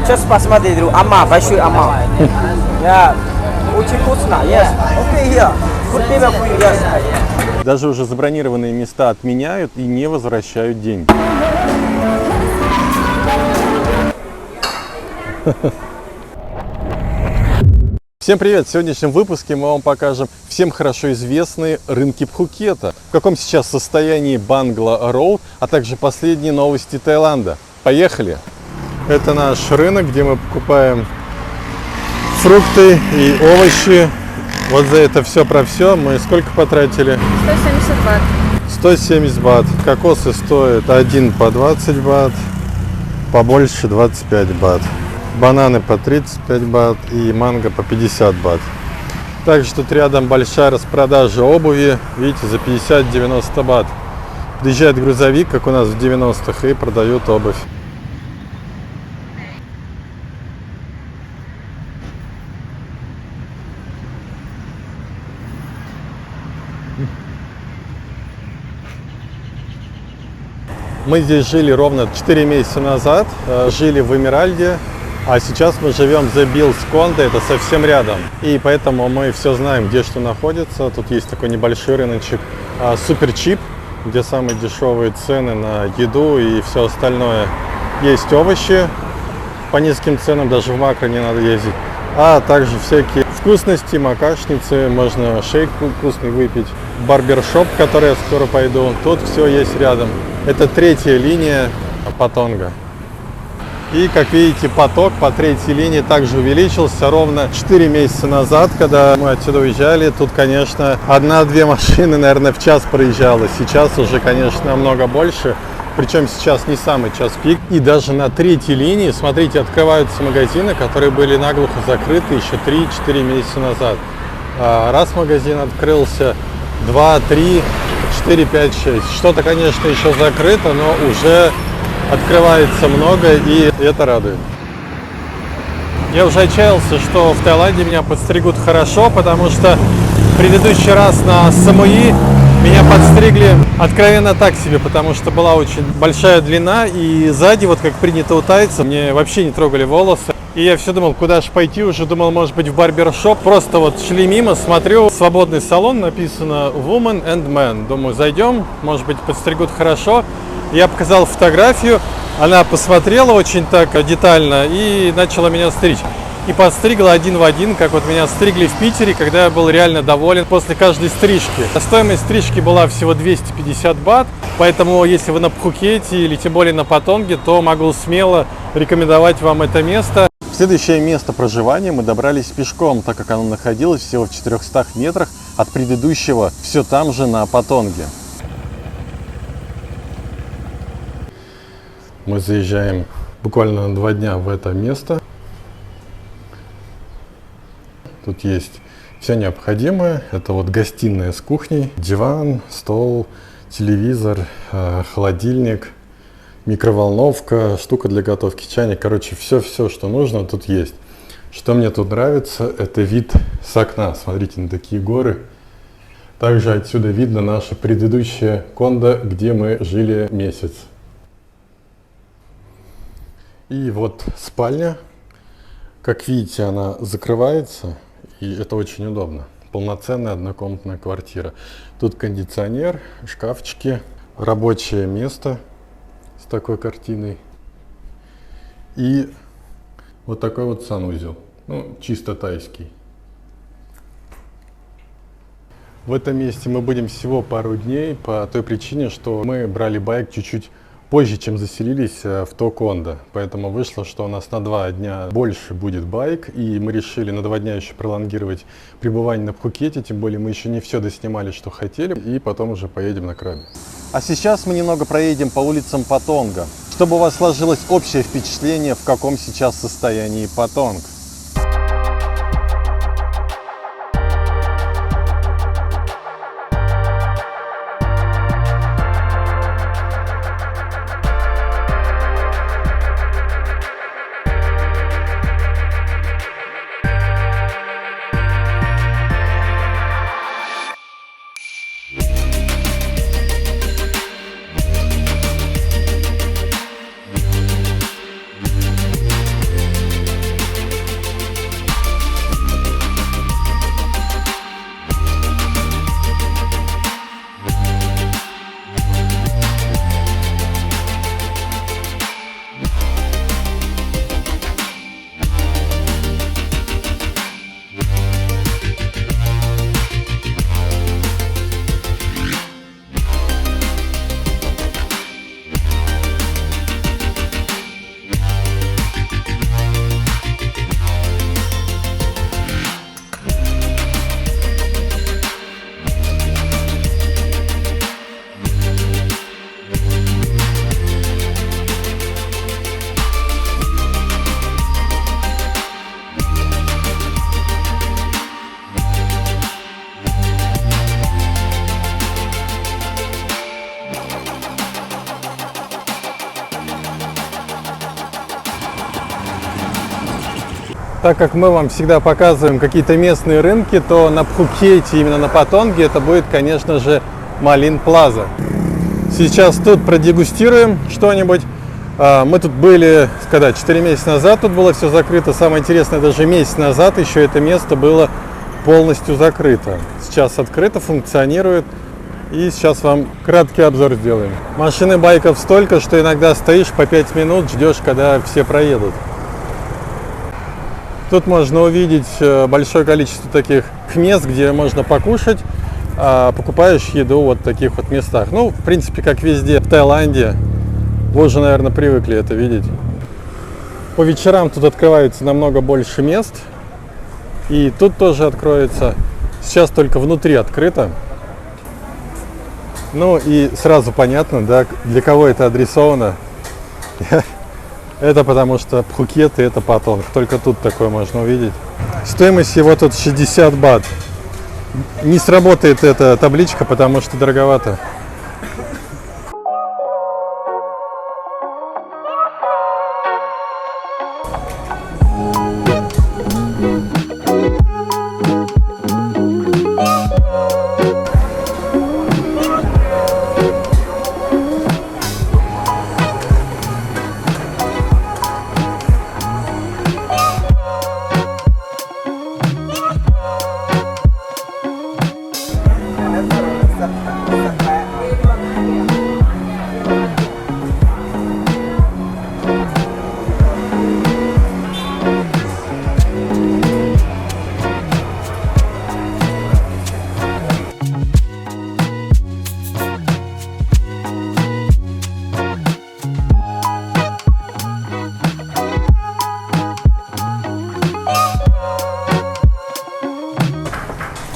Сейчас посмотри, друг. Амма, большой амма. Yeah. Очень вкусно. Yes. Okay, here. Good neighbor for you. Yes. Даже уже забронированные места отменяют и не возвращают деньги. Всем привет! В сегодняшнем выпуске мы вам покажем всем хорошо известные рынки Пхукета, в каком сейчас состоянии Бангла Роуд, а также последние новости Таиланда. Поехали! Это наш рынок, где мы покупаем фрукты и овощи. Вот за это все про все мы сколько потратили? 170 бат. 170 бат. Кокосы стоят один по 20 бат, побольше 25 бат. Бананы по 35 бат и манго по 50 бат. Также тут рядом большая распродажа обуви. Видите, за 50-90 бат. Приезжает грузовик, как у нас в 90-х, и продают обувь. Мы здесь жили ровно 4 месяца назад. Жили в Эмеральде. А сейчас мы живем за Биллс-Кондо, это совсем рядом. И поэтому мы все знаем, где что находится. Тут есть такой небольшой рыночек Супер Чип, где самые дешевые цены на еду и все остальное. Есть овощи по низким ценам, даже в Макро не надо ездить. А также всякие вкусности, макашницы, можно шейк вкусный выпить. Барбершоп, в который я скоро пойду, тут все есть рядом. Это третья линия Патонга. И, как видите, поток по третьей линии также увеличился ровно 4 месяца назад, когда мы отсюда уезжали. Тут, конечно, 1-2 машины, наверное, в час проезжало. Сейчас уже, конечно, намного больше. Причем сейчас не самый час пик. И даже на третьей линии, смотрите, открываются магазины, которые были наглухо закрыты еще 3-4 месяца назад. Раз магазин открылся, 2, 3, 4, 5, 6. Что-то, конечно, еще закрыто, но уже открывается много, и это радует. Я уже отчаялся, что в Таиланде меня подстригут хорошо, потому что в предыдущий раз на Самуи меня подстригли откровенно так себе, потому что была очень большая длина, и сзади, вот как принято у тайцев, мне вообще не трогали волосы. И я все думал, куда же пойти, уже думал, может быть, в барбершоп. Просто вот шли мимо, смотрю, свободный салон, написано Woman and Man. Думаю, зайдем, может быть, подстригут хорошо. Я показал фотографию, она посмотрела очень так детально и начала меня стричь. И подстригла один в один, как вот меня стригли в Питере, когда я был реально доволен после каждой стрижки. Стоимость стрижки была всего 250 бат, поэтому если вы на Пхукете или тем более на Патонге, то могу смело рекомендовать вам это место. В следующее место проживания мы добрались пешком, так как оно находилось всего в 400 метрах от предыдущего, все там же на Патонге. Мы заезжаем буквально на 2 дня в это место. Тут есть все необходимое. Это вот гостиная с кухней, диван, стол, телевизор, холодильник, микроволновка, штука для готовки, чайник. Короче, все, что нужно тут есть. Что мне тут нравится, это вид с окна. Смотрите на такие горы. Также отсюда видно наше предыдущее кондо, где мы жили месяц. И вот спальня, как видите, она закрывается, и это очень удобно. Полноценная однокомнатная квартира. Тут кондиционер, шкафчики, рабочее место с такой картиной и вот такой вот санузел, ну, чисто тайский. В этом месте мы будем всего пару дней по той причине, что мы брали байк чуть-чуть позже, чем заселились в то кондо. Поэтому вышло, что у нас на 2 дня больше будет байк, и мы решили на 2 дня еще пролонгировать пребывание на Пхукете, тем более мы еще не все доснимали, что хотели, и потом уже поедем на Краби. А сейчас мы немного проедем по улицам Патонга, чтобы у вас сложилось общее впечатление, в каком сейчас состоянии Патонг. Так как мы вам всегда показываем какие-то местные рынки, то на Пхукете, именно на Патонге, это будет, конечно же, Малин Плаза. Сейчас тут продегустируем что-нибудь. Мы тут были, когда 4 месяца назад тут было все закрыто. Самое интересное, даже месяц назад еще это место было полностью закрыто. Сейчас открыто, функционирует. И сейчас вам краткий обзор сделаем. Машин и байков столько, что иногда стоишь по 5 минут, ждешь, когда все проедут. Тут можно увидеть большое количество таких мест, где можно покушать, а покупаешь еду вот в таких вот местах. Ну, в принципе, как везде в Таиланде. Вы уже, наверное, привыкли это видеть. По вечерам тут открывается намного больше мест. И тут тоже откроется. Сейчас только внутри открыто. Ну и сразу понятно, да, для кого это адресовано. Это потому что Пхукет и это Патонг. Только тут такое можно увидеть. Стоимость его тут 60 бат. Не сработает эта табличка, потому что дороговато.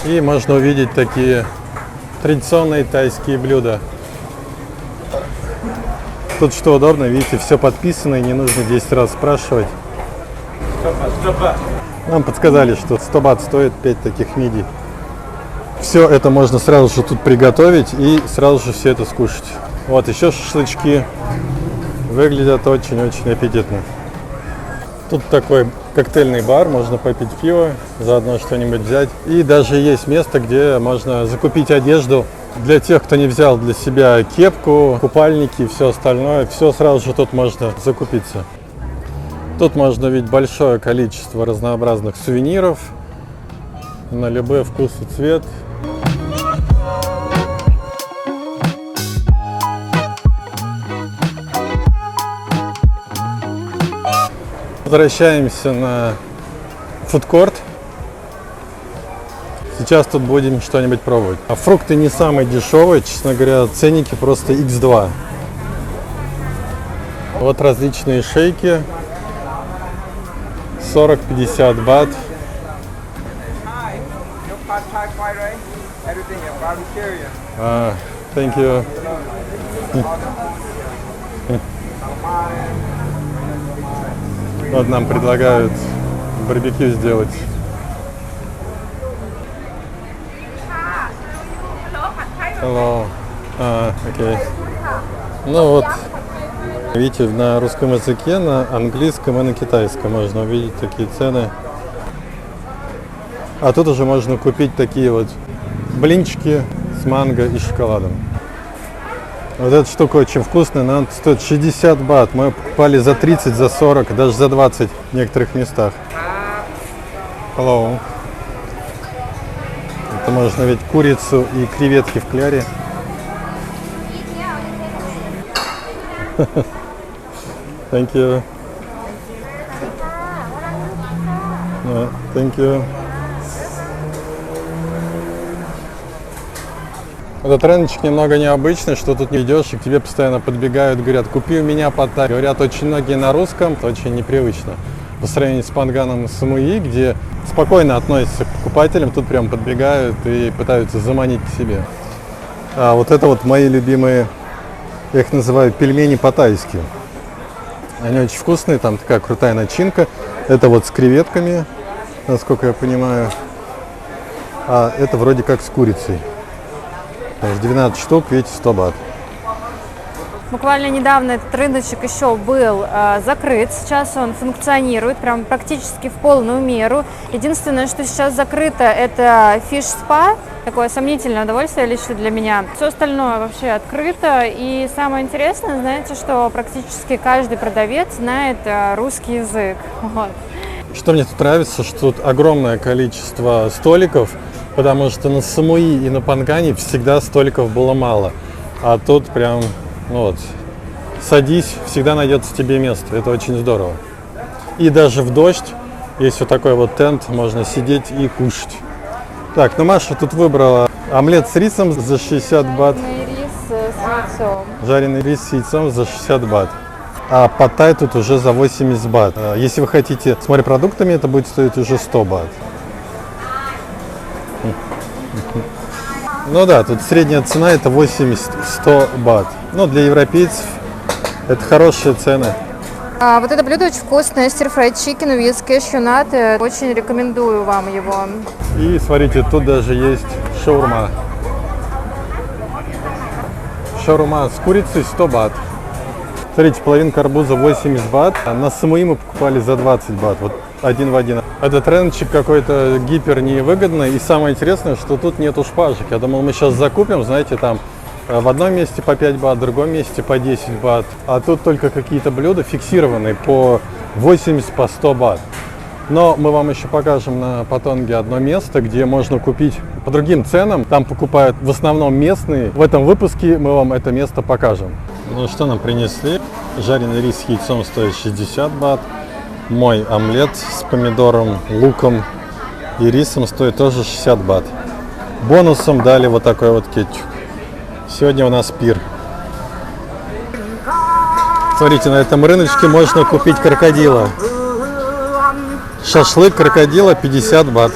И можно увидеть такие традиционные тайские блюда. Тут что удобно, видите, все подписано, и не нужно 10 раз спрашивать. Нам подсказали, что 100 бат стоит 5 таких мидий. Все это можно сразу же тут приготовить и сразу же все это скушать. Вот еще шашлычки. Выглядят очень-очень аппетитно. Тут такой коктейльный бар, можно попить пиво, заодно что-нибудь взять. И даже есть место, где можно закупить одежду для тех, кто не взял для себя кепку, купальники и все остальное. Все сразу же тут можно закупиться. Тут можно видеть большое количество разнообразных сувениров на любой вкус и цвет. Возвращаемся на фудкорт. Сейчас тут будем что-нибудь пробовать. А фрукты не самые дешевые, честно говоря, ценники просто x2. Вот различные шейки. 40-50 бат. Thank you. Вот нам предлагают барбекю сделать. Hello. Окей. Ну вот, видите, на русском языке, на английском и на китайском можно увидеть такие цены. А тут уже можно купить такие вот блинчики с манго и шоколадом. Вот эта штука очень вкусная, но она стоит 60 бат. Мы покупали за 30, за 40, даже за 20 в некоторых местах. Hello. Это можно ведь курицу и креветки в кляре. Thank you. Yeah, thank you. Этот рыночек немного необычный, что тут не идешь, и к тебе постоянно подбегают, говорят, купи у меня паттай. Говорят очень многие на русском, это очень непривычно. По сравнению с Панганом и Самуи, где спокойно относятся к покупателям, тут прям подбегают и пытаются заманить к себе. А вот это вот мои любимые, я их называю пельмени по-тайски. Они очень вкусные, там такая крутая начинка. Это вот с креветками, насколько я понимаю. А это вроде как с курицей. 12 штук, видите, 100 бат. Буквально недавно этот рыночек еще был закрыт, сейчас он функционирует прям практически в полную меру. Единственное, что сейчас закрыто, это фиш-спа, такое сомнительное удовольствие лично для меня. Все остальное вообще открыто, и самое интересное, знаете, что практически каждый продавец знает русский язык. Вот. Что мне тут нравится, что тут огромное количество столиков, потому что на Самуи и на Пангане всегда столиков было мало. А тут прям, ну вот, садись, всегда найдется тебе место. Это очень здорово. И даже в дождь есть вот такой вот тент, можно сидеть и кушать. Так, ну Маша тут выбрала омлет с рисом за 60 бат. Жареный рис с яйцом. Жареный рис с яйцом за 60 бат. А пад-тай тут уже за 80 бат. Если вы хотите с морепродуктами, это будет стоить уже 100 бат. Ну да, тут средняя цена это 80-100 бат. Ну, для европейцев это хорошие цены. Вот это блюдо очень вкусное, stir-fried chicken with cashew nut. Очень рекомендую вам его. И смотрите, тут даже есть шаурма. Шаурма с курицей 100 бат. Смотрите, половинка арбуза 80 бат. На Самуи мы покупали за 20 бат. Вот один в один. Этот рыночек какой-то гипер невыгодный. И самое интересное, что тут нету шпажек. Я думал, мы сейчас закупим, знаете, там в одном месте по 5 бат, в другом месте по 10 бат. А тут только какие-то блюда фиксированные по 80, по 100 бат. Но мы вам еще покажем на Паттонге одно место, где можно купить по другим ценам. Там покупают в основном местные. В этом выпуске мы вам это место покажем. Ну что нам принесли? Жареный рис с яйцом стоит 60 бат. Мой омлет с помидором, луком и рисом стоит тоже 60 бат. Бонусом дали вот такой вот кетчуп. Сегодня у нас пир. Смотрите, на этом рыночке можно купить крокодила. Шашлык крокодила 50 бат.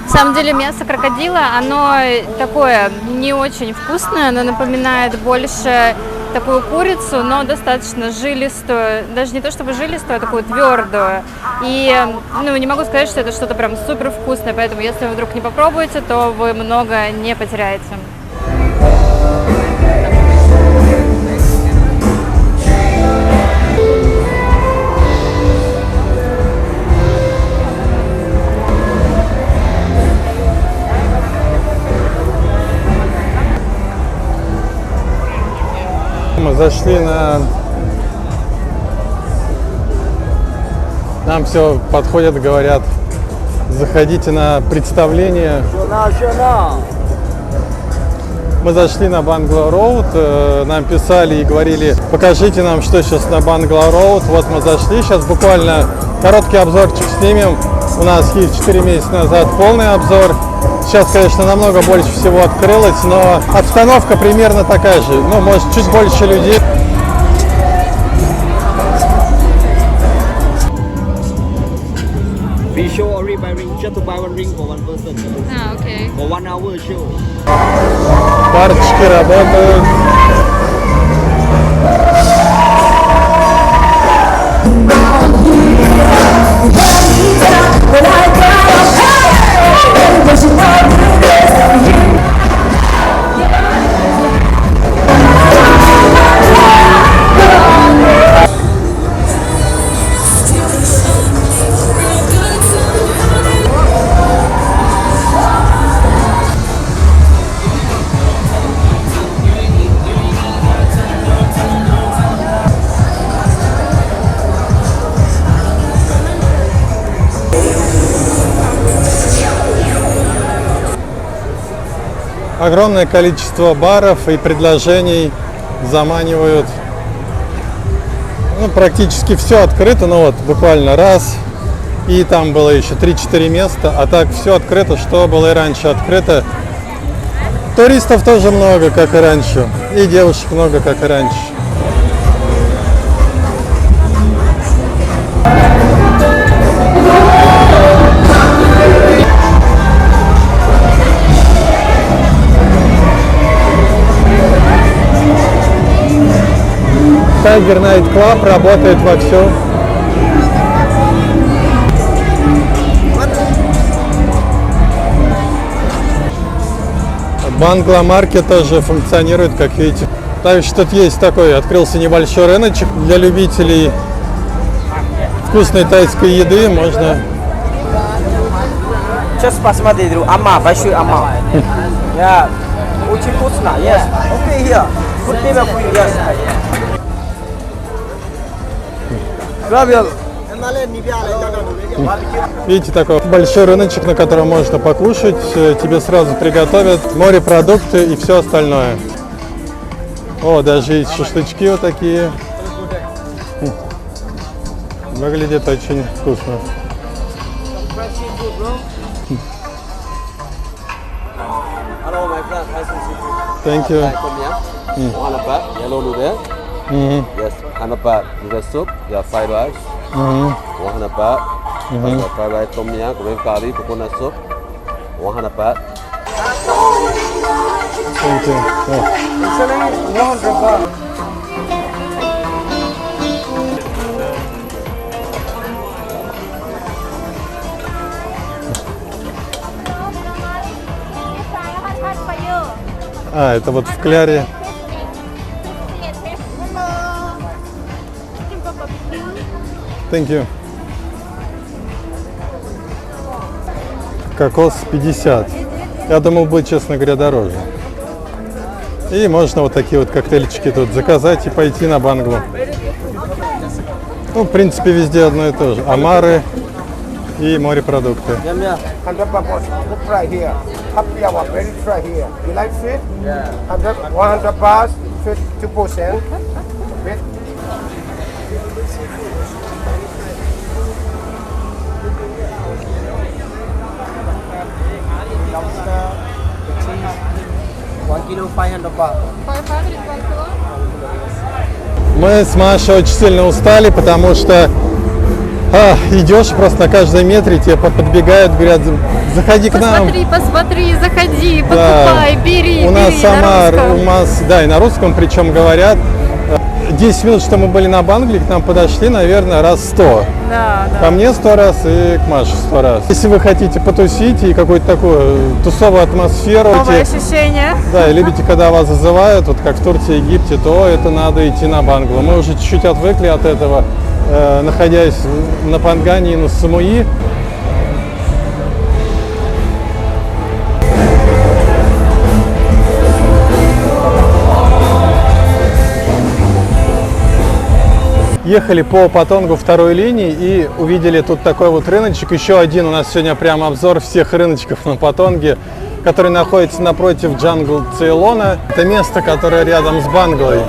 На самом деле мясо крокодила, оно такое не очень вкусное, оно напоминает больше такую курицу, но достаточно жилистую, даже не то чтобы жилистую, а такую твердую. И не могу сказать, что это что-то прям супер вкусное, поэтому если вы вдруг не попробуете, то вы много не потеряете. Мы зашли на... Нам все подходят, говорят, заходите на представление. Мы зашли на Бангла Роуд, нам писали и говорили, покажите нам, что сейчас на Бангла Роуд. Вот мы зашли, сейчас буквально короткий обзорчик снимем. У нас есть 4 месяца назад полный обзор. Сейчас, конечно, намного больше всего открылось, но обстановка примерно такая же. Ну, может, чуть больше людей. We show only by ring, just to buy one ring for one person. Окей. For 1 hour show. Карточки работают. Огромное количество баров и предложений заманивают. Ну, практически все открыто, но вот буквально раз. И там было еще 3-4 места, а так все открыто, что было и раньше открыто. Туристов тоже много, как и раньше. И девушек много, как и раньше. Tiger Night Club работает вовсю. Бангла Маркет тоже функционирует, как видите. Также тут есть такой, открылся небольшой рыночек для любителей вкусной тайской еды. Можно... Сейчас посмотри, ама, большой ама. Yeah, очень вкусно, yes. Okay, here. Good name for you, yes. Gravel. Видите, такой большой рыночек, на котором можно покушать. Тебе сразу приготовят морепродукты и все остальное. О, даже есть шашлычки вот такие. Выглядит очень вкусно. Hello, my friend. Nice to see you. Thank you. Tom yum, 100 baht. Yellow noodle. Yes, 100 baht. Noodle soup. Yeah, fried rice. 100 baht. Fried rice, tom yum, green curry, coconut soup. 100 baht. Thank you. О. Actually, 100 baht. А, это вот в кляре. Thank you. Кокос 50. Я думал, будет, честно говоря, дороже. И можно вот такие вот коктейльчики тут заказать и пойти на Банглу. Ну, в принципе, везде одно и то же. Омары и морепродукты. 100 baht. Good fry here. Happy hour, very fry here. You like fish? Yeah. 100 baht, fish 2%. Fish. Lobster, the cheese, 1 kilo 500 baht. Мы с Машей очень сильно устали, потому что идешь просто на каждом метре, тебе подбегают, говорят, заходи к нам. Посмотри, заходи, Да. покупай, бери, У нас бери сама, на у русском. нас, да, и на русском, причем говорят. 10 минут, что мы были на Бангле, к нам подошли, наверное, раз 100. Да, да. Ко мне 100 раз и к Маше 100 раз. Если вы хотите потусить и какую-то такую тусовую атмосферу, Новое ощущение. да, и любите, когда вас зазывают, вот как в Турции, Египте, то это надо идти на Банглу. Мы уже чуть-чуть отвыкли от этого, находясь на Пангане и на Самуи. Ехали по Патонгу второй линии и увидели тут такой вот рыночек. Еще один у нас сегодня прям обзор всех рыночков на Патонге, который находится напротив Джангл Цейлона. Это место, которое рядом с Банглой.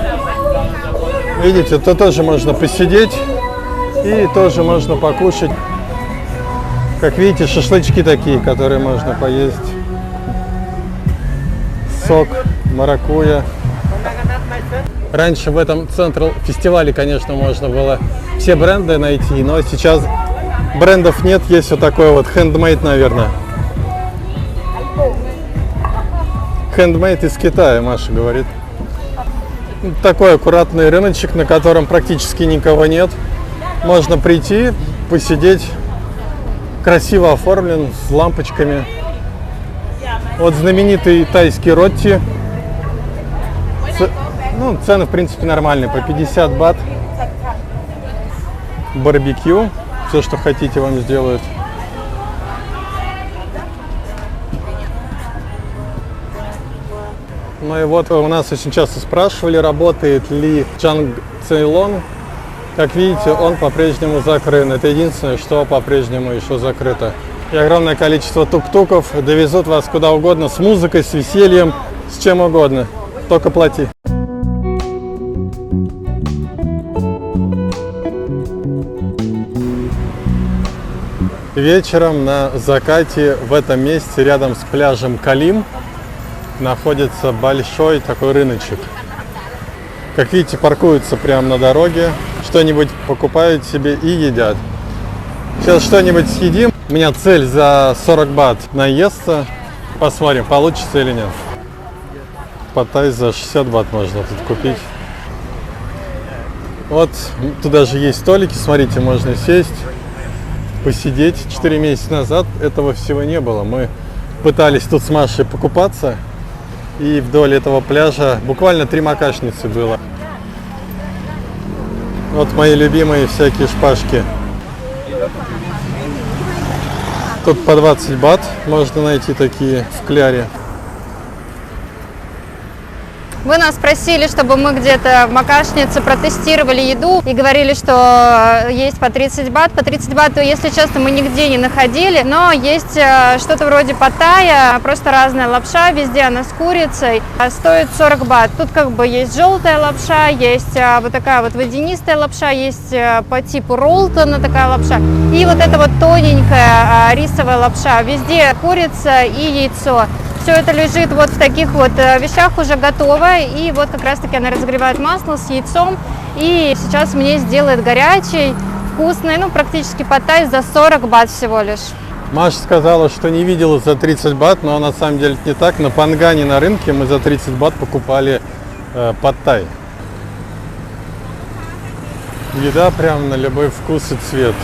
Видите, тут тоже можно посидеть и тоже можно покушать. Как видите, шашлычки такие, которые можно поесть. Сок, маракуйя. Раньше в этом Central фестивале, конечно, можно было все бренды найти, но сейчас брендов нет, есть вот такой вот handmade, наверное. Handmade из Китая, Маша говорит. Такой аккуратный рыночек, на котором практически никого нет. Можно прийти, посидеть, красиво оформлен, с лампочками. Вот знаменитый тайский ротти. Ну, цены, в принципе, нормальные, по 50 бат. Барбекю, все, что хотите, вам сделают. Ну и вот у нас очень часто спрашивали, работает ли Джангл Цейлон. Как видите, он по-прежнему закрыт. Это единственное, что по-прежнему еще закрыто. И огромное количество тук-туков довезут вас куда угодно, с музыкой, с весельем, с чем угодно. Только плати. Вечером на закате в этом месте, рядом с пляжем Калим, находится большой такой рыночек. Как видите, паркуются прямо на дороге, что-нибудь покупают себе и едят. Сейчас что-нибудь съедим. У меня цель за 40 бат наесться. Посмотрим, получится или нет. Паттай за 60 бат можно тут купить. Вот, тут даже есть столики, смотрите, можно сесть, посидеть. 4 месяца назад этого всего не было. Мы пытались тут с Машей покупаться. И вдоль этого пляжа буквально 3 макашницы было. Вот мои любимые всякие шпажки. Тут по 20 бат можно найти такие в кляре. Вы нас просили, чтобы мы где-то в Макашнице протестировали еду и говорили, что есть по 30 бат. По 30 бат, если честно, мы нигде не находили, но есть что-то вроде паттайя, просто разная лапша, везде она с курицей, стоит 40 бат. Тут как бы есть желтая лапша, есть вот такая вот водянистая лапша, есть по типу роллтона такая лапша, и вот эта вот тоненькая рисовая лапша, везде курица и яйцо. Все это лежит вот в таких вот вещах уже готовое, и вот как раз таки она разогревает масло с яйцом, и сейчас мне сделает горячий, вкусный, ну практически паттай за 40 бат всего лишь. Маша сказала, что не видела за 30 бат, но на самом деле не так. На Пангане на рынке мы за 30 бат покупали паттай. Еда прям на любой вкус и цвет.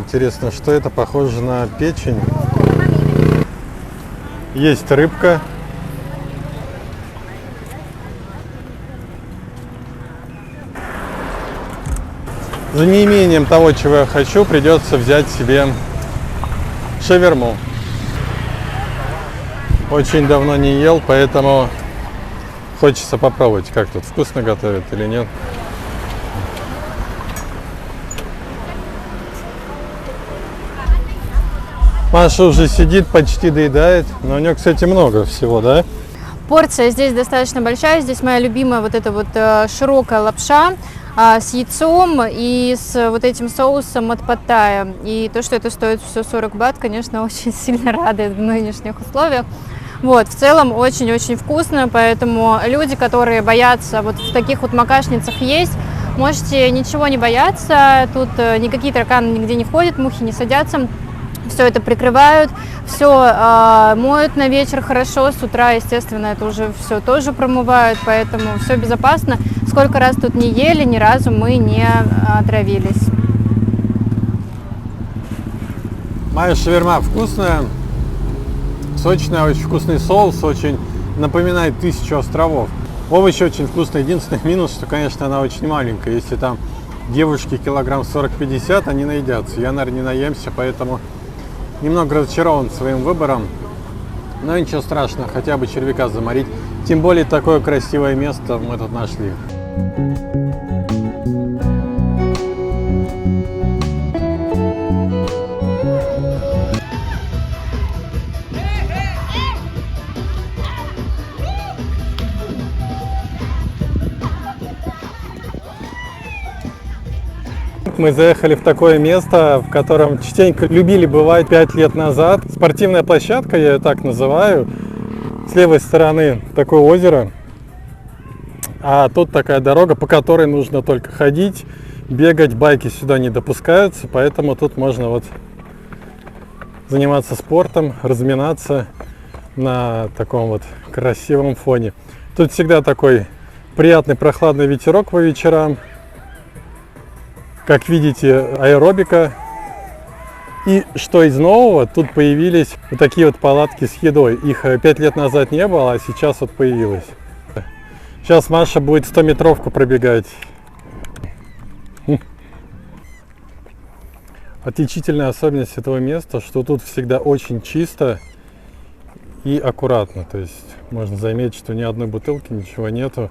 Интересно, что это? Похоже на печень. Есть рыбка. За неимением того, чего я хочу, придется взять себе шаверму. Очень давно не ел, поэтому хочется попробовать, как тут вкусно готовят или нет. Маша уже сидит, почти доедает, но у нее, кстати, много всего, да? Порция здесь достаточно большая, здесь моя любимая вот эта вот широкая лапша с яйцом и с вот этим соусом от паттайя. И то, что это стоит все 40 бат, конечно, очень сильно радует в нынешних условиях. Вот, в целом очень-очень вкусно, поэтому люди, которые боятся вот в таких вот макашницах есть, можете ничего не бояться, тут никакие тараканы нигде не ходят, мухи не садятся. Все это прикрывают, все моют на вечер хорошо, с утра, естественно, это уже все тоже промывают, поэтому все безопасно. Сколько раз тут не ели, ни разу мы не отравились. Моя шаверма вкусная, сочная, очень вкусный соус, очень напоминает 1000 островов. Овощи очень вкусные, единственный минус, что, конечно, она очень маленькая. Если там девушки килограмм 40-50, они наедятся. Я, наверное, не наемся, поэтому немного разочарован своим выбором, но ничего страшного, хотя бы червяка заморить. Тем более такое красивое место мы тут нашли. Мы заехали в такое место, в котором частенько любили бывать 5 лет назад. Спортивная площадка, я ее так называю. С левой стороны такое озеро, а тут такая дорога, по которой нужно только ходить, бегать, байки сюда не допускаются, поэтому тут можно вот заниматься спортом, разминаться на таком вот красивом фоне. Тут всегда такой приятный прохладный ветерок по вечерам. Как видите, аэробика. И что из нового, тут появились вот такие вот палатки с едой. Их 5 лет назад не было, а сейчас вот появилось. Сейчас Маша будет 100-метровку пробегать. Отличительная особенность этого места, что тут всегда очень чисто и аккуратно. То есть можно заметить, что ни одной бутылки, ничего нету.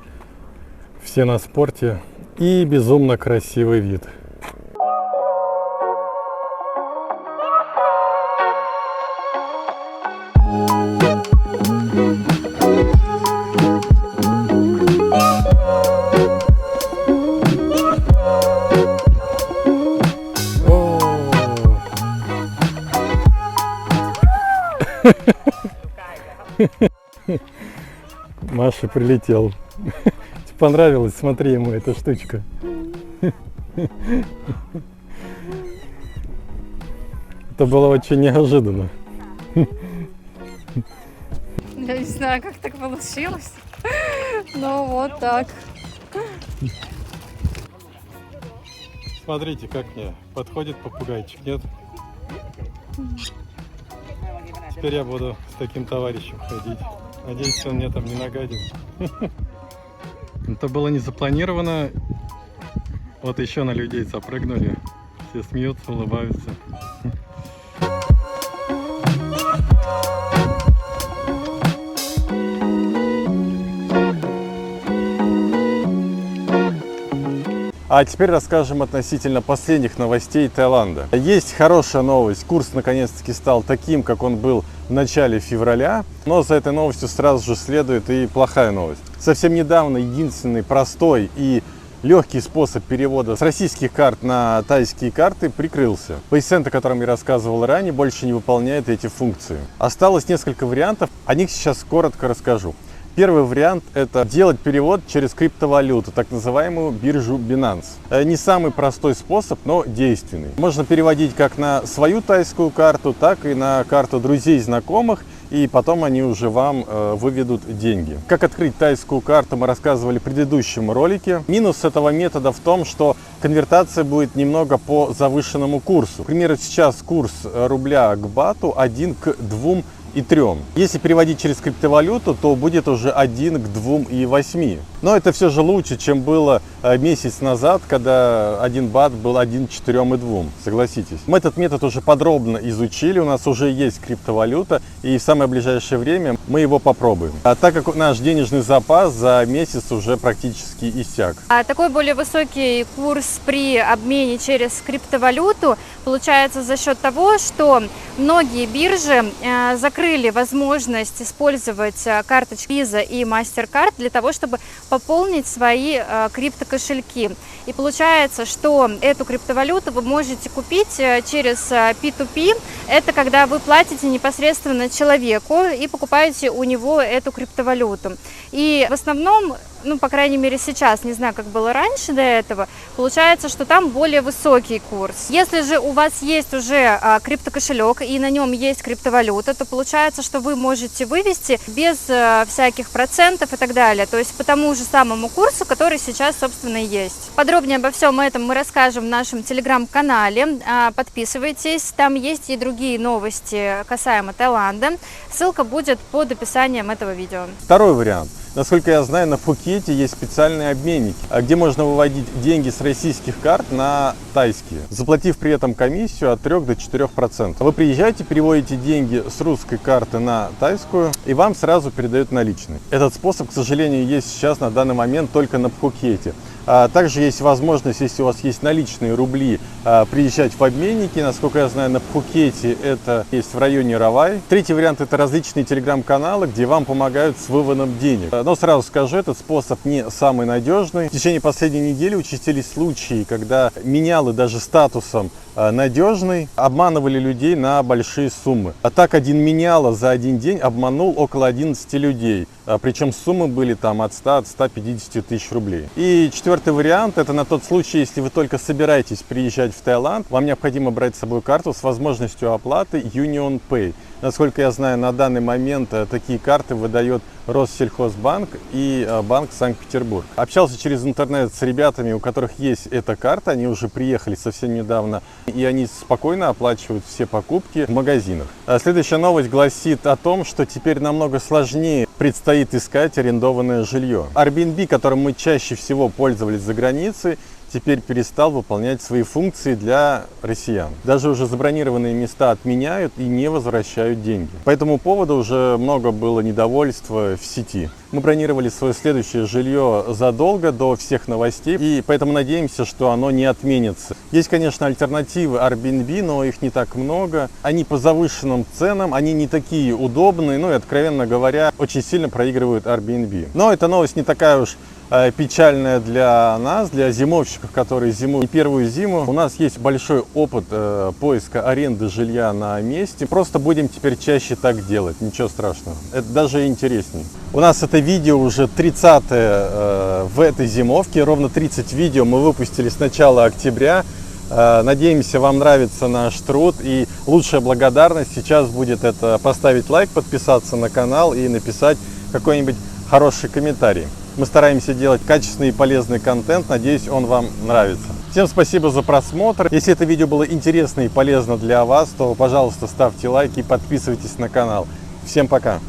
Все на спорте и безумно красивый вид. Маша прилетел. Тебе понравилось? Смотри ему эта штучка. Это было очень неожиданно. Я не знаю, как так получилось. Но вот так. Смотрите, как мне подходит попугайчик, нет? Теперь я буду с таким товарищем ходить. Надеюсь, он мне там не нагадит. Это было не запланировано. Вот еще на людей запрыгнули. Все смеются, улыбаются. А теперь расскажем относительно последних новостей Таиланда. Есть хорошая новость. Курс наконец-таки стал таким, как он был в начале февраля. Но за этой новостью сразу же следует и плохая новость. Совсем недавно единственный простой и легкий способ перевода с российских карт на тайские карты прикрылся. Пейсент, о котором я рассказывал ранее, больше не выполняет эти функции. Осталось несколько вариантов. О них сейчас коротко расскажу. Первый вариант – это делать перевод через криптовалюту, так называемую биржу Binance. Не самый простой способ, но действенный. Можно переводить как на свою тайскую карту, так и на карту друзей, знакомых, и потом они уже вам выведут деньги. Как открыть тайскую карту, мы рассказывали в предыдущем ролике. Минус этого метода в том, что конвертация будет немного по завышенному курсу. К примеру, сейчас курс рубля к бату 1 к 2 и 3. Если переводить через криптовалюту, то будет уже 1 к 2 и 8. Но это все же лучше, чем было месяц назад, когда 1 бат был 1 к 4 и 2. Согласитесь. Мы этот метод уже подробно изучили, у нас уже есть криптовалюта, и в самое ближайшее время мы его попробуем. Так как наш денежный запас за месяц уже практически иссяк. Такой более высокий курс при обмене через криптовалюту получается за счет того, что многие биржи закрыли возможность использовать карточки Visa и MasterCard для того, чтобы пополнить свои криптокошельки. И получается, что эту криптовалюту вы можете купить через P2P. Это когда вы платите непосредственно человеку и покупаете у него эту криптовалюту. И в основном, ну, по крайней мере сейчас, не знаю, как было раньше до этого, получается, что там более высокий курс. Если же у вас есть уже криптокошелек и на нем есть криптовалюта, то получается, что вы можете вывести без всяких процентов и так далее, то есть по тому же самому курсу, который сейчас, собственно, и есть. Подробнее обо всем этом мы расскажем в нашем телеграм-канале. Подписывайтесь, там есть и другие новости касаемо Таиланда. Ссылка будет под описанием этого видео. Второй вариант. Насколько я знаю, на Пхукете есть специальные обменники, где можно выводить деньги с российских карт на тайские, заплатив при этом комиссию от 3 до 4%. Вы приезжаете, переводите деньги с русской карты на тайскую, и вам сразу передают наличные. Этот способ, к сожалению, есть сейчас на данный момент только на Пхукете. Также есть возможность, если у вас есть наличные рубли, приезжать в обменники. Насколько я знаю, на Пхукете это есть в районе Равай. Третий вариант – это различные телеграм-каналы, где вам помогают с выводом денег. Но сразу скажу, этот способ не самый надежный. В течение последней недели участились случаи, когда менялы даже статусом надежный обманывали людей на большие суммы. А так один меняла за один день обманул около 11 людей. Причем суммы были там от 100 до 150 тысяч рублей. И четвертый вариант – это на тот случай, если вы только собираетесь приезжать в Таиланд, вам необходимо брать с собой карту с возможностью оплаты Union Pay. Насколько я знаю, на данный момент такие карты выдает Россельхозбанк и Банк Санкт-Петербург. Общался через интернет с ребятами, у которых есть эта карта, они уже приехали совсем недавно, и они спокойно оплачивают все покупки в магазинах. Следующая новость гласит о том, что теперь намного сложнее предстоит искать арендованное жилье. Airbnb, которым мы чаще всего пользовались за границей, теперь перестал выполнять свои функции для россиян. Даже уже забронированные места отменяют и не возвращают деньги. По этому поводу уже много было недовольства в сети. Мы бронировали свое следующее жилье задолго до всех новостей, и поэтому надеемся, что оно не отменится. Есть, конечно, альтернативы Airbnb, но их не так много. Они по завышенным ценам, они не такие удобные, ну и, откровенно говоря, очень сильно проигрывают Airbnb. Но эта новость не такая уж печальная для нас, для зимовщиков, которые зимуют не первую зиму. У нас есть большой опыт поиска аренды жилья на месте. Просто будем теперь чаще так делать, ничего страшного. Это даже интереснее. У нас это видео уже 30-е в этой зимовке. Ровно 30 видео мы выпустили с начала октября. Надеемся, вам нравится наш труд, и лучшая благодарность сейчас будет это поставить лайк, подписаться на канал и написать какой-нибудь хороший комментарий. Мы стараемся делать качественный и полезный контент, надеюсь, он вам нравится. Всем спасибо за просмотр. Если это видео было интересно и полезно для вас, то, пожалуйста, ставьте лайк и подписывайтесь на канал. Всем пока!